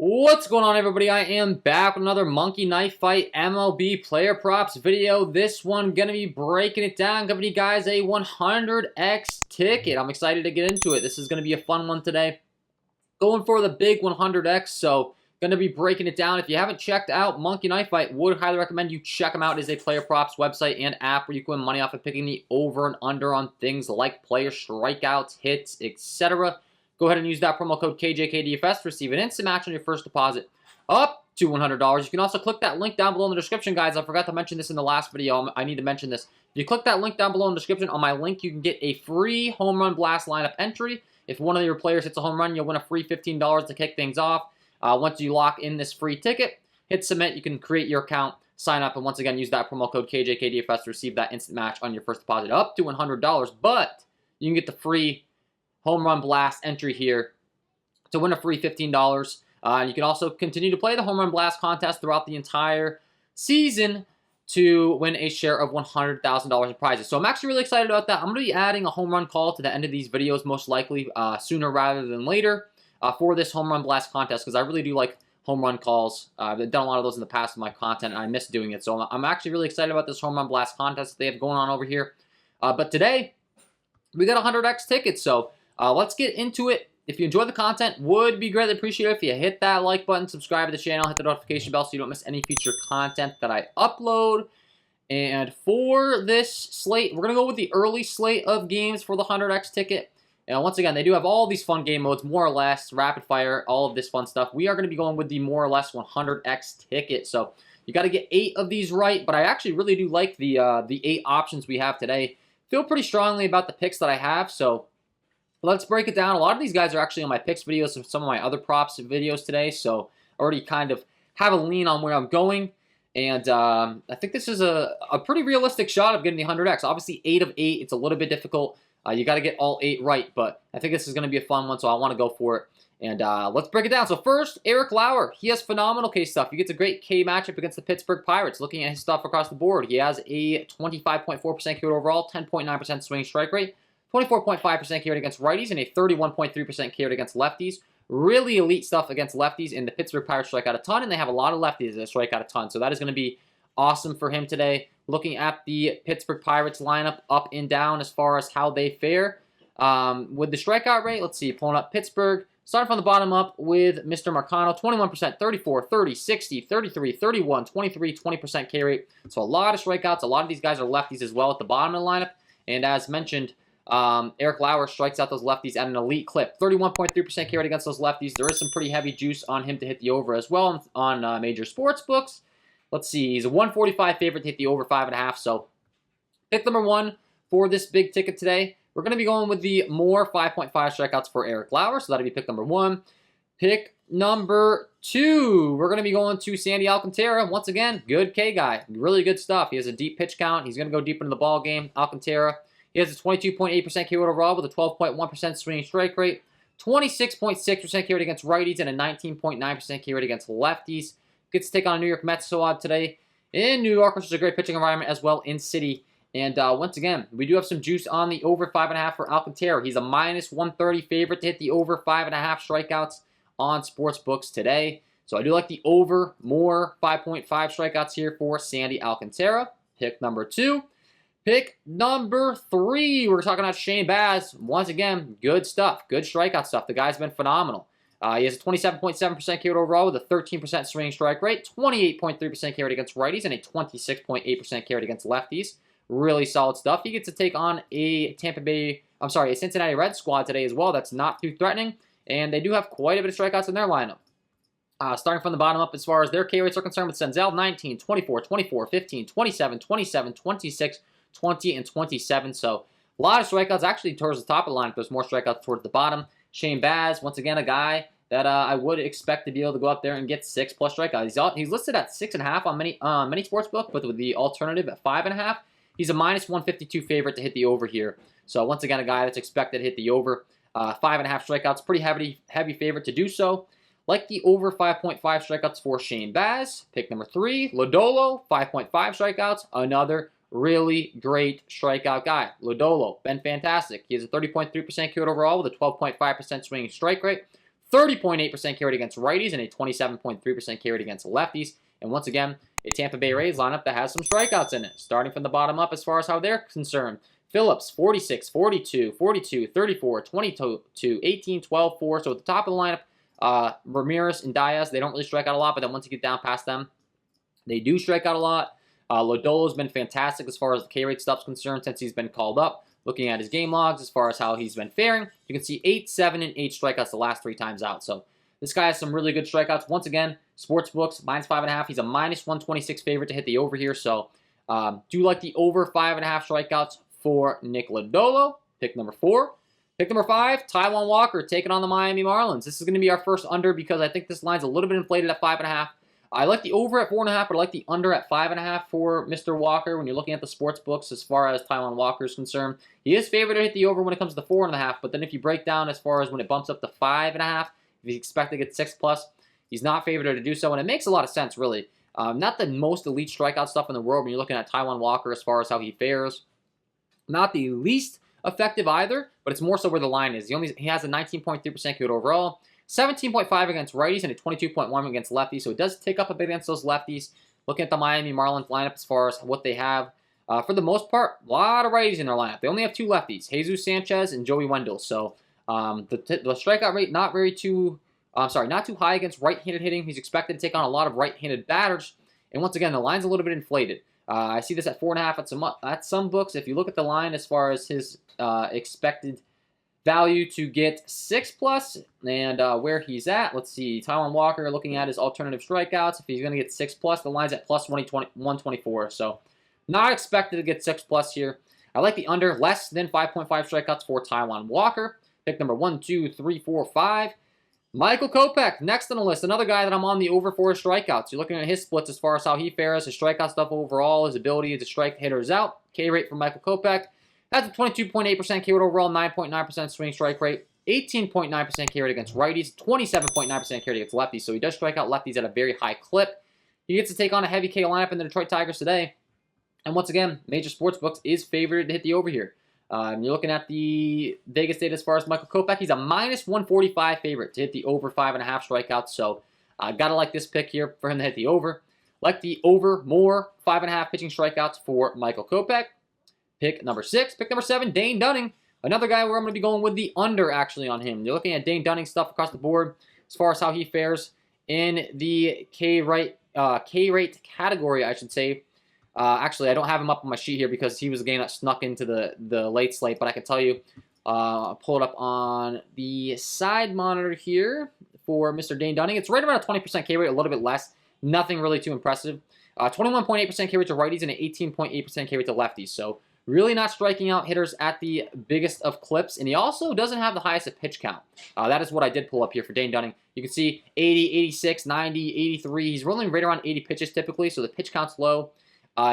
What's going on, everybody? I am back with another Monkey Knife Fight MLB player props video. This one gonna be breaking it down, giving you guys a 100x ticket. I'm excited to get into it. This is gonna be a fun one today. Going for the big 100x, so gonna be breaking it down. If you haven't checked out Monkey Knife Fight, would highly recommend you check them out. It is a player props website and app where you can win money off of picking the over and under on things like player strikeouts, hits, etc. Go ahead and use that promo code KJK DFS to receive an instant match on your first deposit up to $100. You can also click that link down below in the description, guys. I forgot to mention this in the last video. I need to mention this. If you click that link down below in the description, on my link, you can get a free home run blast lineup entry. If one of your players hits a home run, you'll win a free $15 to kick things off. Once you lock in this free ticket, hit submit. You can create your account, sign up, and once again, use that promo code KJKDFS to receive that instant match on your first deposit up to $100. But you can get the free home run blast entry here to win a free $15. You can also continue to play the home run blast contest throughout the entire season to win a share of $100,000 in prizes. So I'm actually really excited about that. I'm going to be adding a home run call to the end of these videos, most likely sooner rather than later, for this home run blast contest, because I really do like home run calls. I've done a lot of those in the past in my content, and I miss doing it. So I'm actually really excited about this home run blast contest that they have going on over here. But today, we got 100x tickets, so let's get into it. If you enjoy the content, would be greatly appreciated if you hit that like button, subscribe to the channel, hit the notification bell so you don't miss any future content that I upload. And for this slate, we're going to go with the early slate of games for the 100x ticket. And once again, they do have all these fun game modes, more or less, rapid fire, all of this fun stuff. We are going to be going with the more or less 100x ticket. So you got to get 8 of these right, but I actually really do like the 8 options we have today. Feel pretty strongly about the picks that I have, so let's break it down. A lot of these guys are actually on my picks videos and some of my other props videos today, so I already kind of have a lean on where I'm going. And I think this is a pretty realistic shot of getting the 100x. Obviously, 8 of 8, it's a little bit difficult. You got to get all 8 right, but I think this is going to be a fun one, so I want to go for it. And let's break it down. So first, Eric Lauer. He has phenomenal K stuff. He gets a great K matchup against the Pittsburgh Pirates. Looking at his stuff across the board, he has a 25.4% K overall, 10.9% swing strike rate, 24.5% K rate against righties, and a 31.3% K rate against lefties. Really elite stuff against lefties, and the Pittsburgh Pirates strike out a ton, and they have a lot of lefties that strike out a ton. So that is going to be awesome for him today. Looking at the Pittsburgh Pirates lineup up and down as far as how they fare. With the strikeout rate, let's see, pulling up Pittsburgh. Starting from the bottom up with Mr. Marcano, 21%, 34, 30, 60, 33, 31, 23, 20% K rate. So a lot of strikeouts. A lot of these guys are lefties as well at the bottom of the lineup. And as mentioned, Eric Lauer strikes out those lefties at an elite clip. 31.3% K rate against those lefties. There is some pretty heavy juice on him to hit the over as well on major sports books. Let's see, he's a 145 favorite to hit the over 5.5. So pick number 1 for this big ticket today. We're going to be going with the more 5.5 strikeouts for Eric Lauer, so that'll be pick number 1. Pick number 2, we're going to be going to Sandy Alcantara. Once again, good K guy. Really good stuff. He has a deep pitch count. He's going to go deep into the ball game. Alcantara, he has a 22.8% K rate overall with a 12.1% swinging strike rate, 26.6% K rate against righties, and a 19.9% K rate against lefties. Gets to take on a New York Mets squad today in New York, which is a great pitching environment as well in City. And once again, we do have some juice on the over 5.5 for Alcantara. He's a minus 130 favorite to hit the over 5.5 strikeouts on sports books today. So I do like the over more 5.5 strikeouts here for Sandy Alcantara. Pick number 2. Pick number 3. We're talking about Shane Baz. Once again, good stuff. Good strikeout stuff. The guy's been phenomenal. He has a 27.7% K rate overall with a 13% swinging strike rate, 28.3% K rate against righties, and a 26.8% K rate against lefties. Really solid stuff. He gets to take on a Cincinnati Reds squad today as well. That's not too threatening, and they do have quite a bit of strikeouts in their lineup. Starting from the bottom up as far as their K rates are concerned with Senzel, 19, 24, 24, 15, 27, 27, 26, 20, and 27. So a lot of strikeouts actually towards the top of the lineup. There's more strikeouts towards the bottom. Shane Baz, once again, a guy that I would expect to be able to go out there and get 6+ strikeouts. He's listed at 6.5 on many sportsbook, but with the alternative at 5.5. He's a minus 152 favorite to hit the over here. So once again, a guy that's expected to hit the over. 5.5 strikeouts, pretty heavy favorite to do so. Like the over 5.5 strikeouts for Shane Baz. Pick number 3, Lodolo, 5.5 strikeouts. Another really great strikeout guy. Lodolo, been fantastic. He has a 30.3% K overall with a 12.5% swinging strike rate, 30.8% K rate against righties, and a 27.3% K rate against lefties. And once again, a Tampa Bay Rays lineup that has some strikeouts in it. Starting from the bottom up as far as how they're concerned. Phillips, 46, 42, 42, 34, 22, 18, 12, 4. So at the top of the lineup, Ramirez and Diaz, they don't really strike out a lot, but then once you get down past them, they do strike out a lot. Lodolo's been fantastic as far as the K rate stuff's concerned since he's been called up. Looking at his game logs as far as how he's been faring, you can see 8, 7, and 8 strikeouts the last 3 times out. So this guy has some really good strikeouts. Once again, sportsbooks, -5.5. He's a -126 favorite to hit the over here. So do like the over 5.5 strikeouts for Nick Lodolo. Pick number 4. Pick number 5, Taijuan Walker taking on the Miami Marlins. This is going to be our first under because I think this line's a little bit inflated at 5.5. I like the over at 4.5, but I like the under at 5.5 for Mr. Walker when you're looking at the sports books as far as Taijuan Walker is concerned. He is favored to hit the over when it comes to 4.5, but then if you break down as far as when it bumps up to 5.5, if you expect to get 6+, he's not favored to do so, and it makes a lot of sense, really. Not the most elite strikeout stuff in the world when you're looking at Taijuan Walker as far as how he fares. Not the least effective either, but it's more so where the line is. He has a 19.3% K rate overall. 17.5 against righties and a 22.1 against lefties, so it does tick up a bit against those lefties. Looking at the Miami Marlins lineup as far as what they have, for the most part, a lot of righties in their lineup. They only have 2 lefties, Jesus Sanchez and Joey Wendell. So the strikeout rate not too high against right-handed hitting. He's expected to take on a lot of right-handed batters, and once again, the line's a little bit inflated. I see this at 4.5 at some books. If you look at the line as far as his expected value to get 6+, and where he's at, let's see, Taijuan Walker looking at his alternative strikeouts. If he's going to get 6+, the line's at plus 124, so not expected to get 6+ here. I like the under, less than 5.5 strikeouts for Taijuan Walker. Pick number 1, 2, 3, 4, 5. Michael Kopech, next on the list, another guy that I'm on the over for strikeouts. You're looking at his splits as far as how he fares, his strikeout stuff overall, his ability to strike hitters out. K rate for Michael Kopech. That's a 22.8% K rate overall, 9.9% swing strike rate, 18.9% K rate against righties, 27.9% K rate against lefties. So he does strike out lefties at a very high clip. He gets to take on a heavy K lineup in the Detroit Tigers today. And once again, major sportsbooks is favored to hit the over here. You're looking at the Vegas data as far as Michael Kopech. He's a -145 favorite to hit the over 5.5 strikeouts. So gotta like this pick here for him to hit the over. Like the over more 5.5 pitching strikeouts for Michael Kopech. Pick number 6. Pick number 7, Dane Dunning. Another guy where I'm going to be going with the under, actually, on him. You're looking at Dane Dunning stuff across the board as far as how he fares in the K rate category, I should say. Actually, I don't have him up on my sheet here because he was a game that snuck into the late slate, but I can tell you, I'll pull it up on the side monitor here for Mr. Dane Dunning. It's right around a 20% K rate, a little bit less. Nothing really too impressive. 21.8% K rate to righties and an 18.8% K rate to lefties. So really not striking out hitters at the biggest of clips, and he also doesn't have the highest at pitch count. That is what I did pull up here for Dane Dunning. You can see 80, 86, 90, 83. He's rolling right around 80 pitches typically, so the pitch count's low.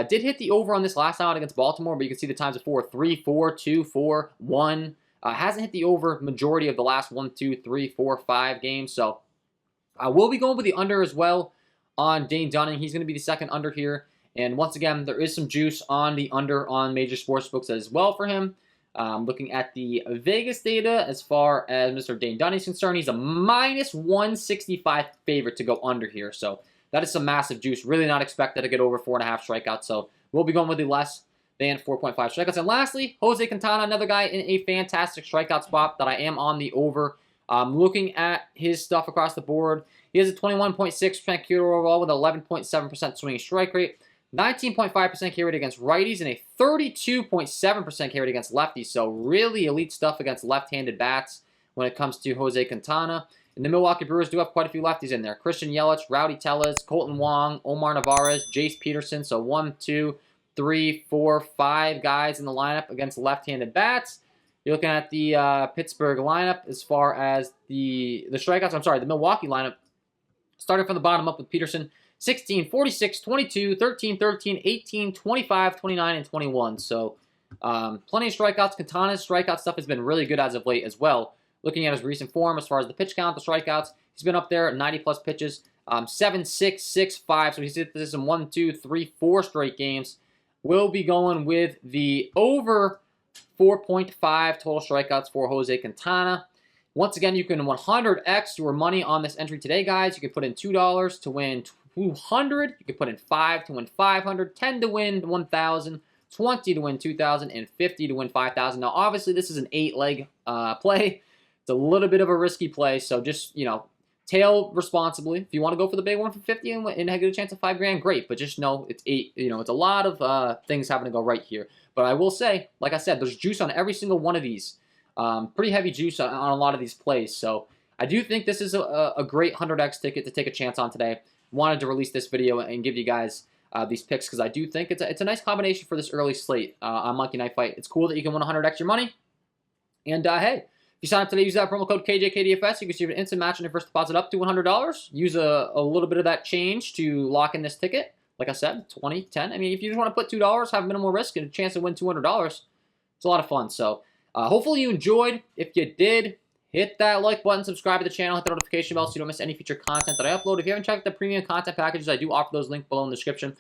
Did hit the over on this last out against Baltimore, but you can see the times before 3, 4, 2, 4, 1. Hasn't hit the over majority of the last 1, 2, 3, 4, 5 games, so we'll be going with the under as well on Dane Dunning. He's going to be the second under here. And once again, there is some juice on the under on major sportsbooks as well for him. Looking at the Vegas data as far as Mr. Dane Dunning is concerned, he's a -165 favorite to go under here. So that is some massive juice. Really not expected to get over 4.5 strikeouts. So we'll be going with the less than 4.5 strikeouts. And lastly, Jose Quintana, another guy in a fantastic strikeout spot that I am on the over. Looking at his stuff across the board, he has a 21.6% K rate overall with 11.7% swinging strike rate. 19.5% K rate against righties and a 32.7% K rate against lefties. So really elite stuff against left-handed bats when it comes to Jose Quintana. And the Milwaukee Brewers do have quite a few lefties in there. Christian Yelich, Rowdy Tellez, Colton Wong, Omar Narvaez, Jace Peterson. So 1, 2, 3, 4, 5 guys in the lineup against left-handed bats. You're looking at the Pittsburgh lineup as far as the strikeouts. I'm sorry, the Milwaukee lineup. Starting from the bottom up with Peterson. 16, 46, 22, 13, 13, 18, 25, 29, and 21. So plenty of strikeouts. Quintana's strikeout stuff has been really good as of late as well. Looking at his recent form as far as the pitch count, the strikeouts, he's been up there at 90-plus pitches. 7, 6, 6, 5. So he's hit this in 1, 2, 3, 4 straight games. We'll be going with the over 4.5 total strikeouts for Jose Quintana. Once again, you can 100x your money on this entry today, guys. You can put in $2 to win 200. You can put in 5 to win 500, 10 to win 1,000, 20 to win 2,000, and 50 to win 5,000. Now, obviously, this is an 8-leg play. It's a little bit of a risky play, so just, tail responsibly. If you want to go for the big one for 50 and get a chance of $5 grand, great. But just know it's it's a lot of things having to go right here. But I will say, like I said, there's juice on every single one of these. Pretty heavy juice on a lot of these plays. So I do think this is a great 100x ticket to take a chance on today. Wanted to release this video and give you guys these picks because I do think it's a nice combination for this early slate on Monkey Knife Fight. It's cool that you can win 100x your money. And hey, if you sign up today, use that promo code KJK DFS. You can receive an instant match on your first deposit up to $100. Use a little bit of that change to lock in this ticket. Like I said, 20, 10. I mean, if you just want to put $2, have minimal risk and a chance to win $200, it's a lot of fun. So hopefully you enjoyed. If you did, hit that like button, subscribe to the channel, hit the notification bell so you don't miss any future content that I upload. If you haven't checked the premium content packages, I do offer those linked below in the description.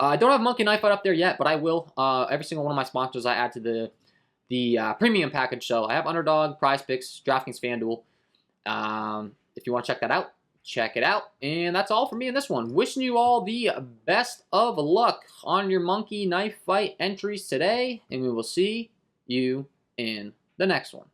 I don't have Monkey Knife Fight up there yet, but I will. Every single one of my sponsors I add to the premium package. So I have Underdog, Prize Picks, DraftKings, FanDuel. If you want to check that out, check it out. And that's all for me in this one. Wishing you all the best of luck on your Monkey Knife Fight entries today, and we will see you in the next one.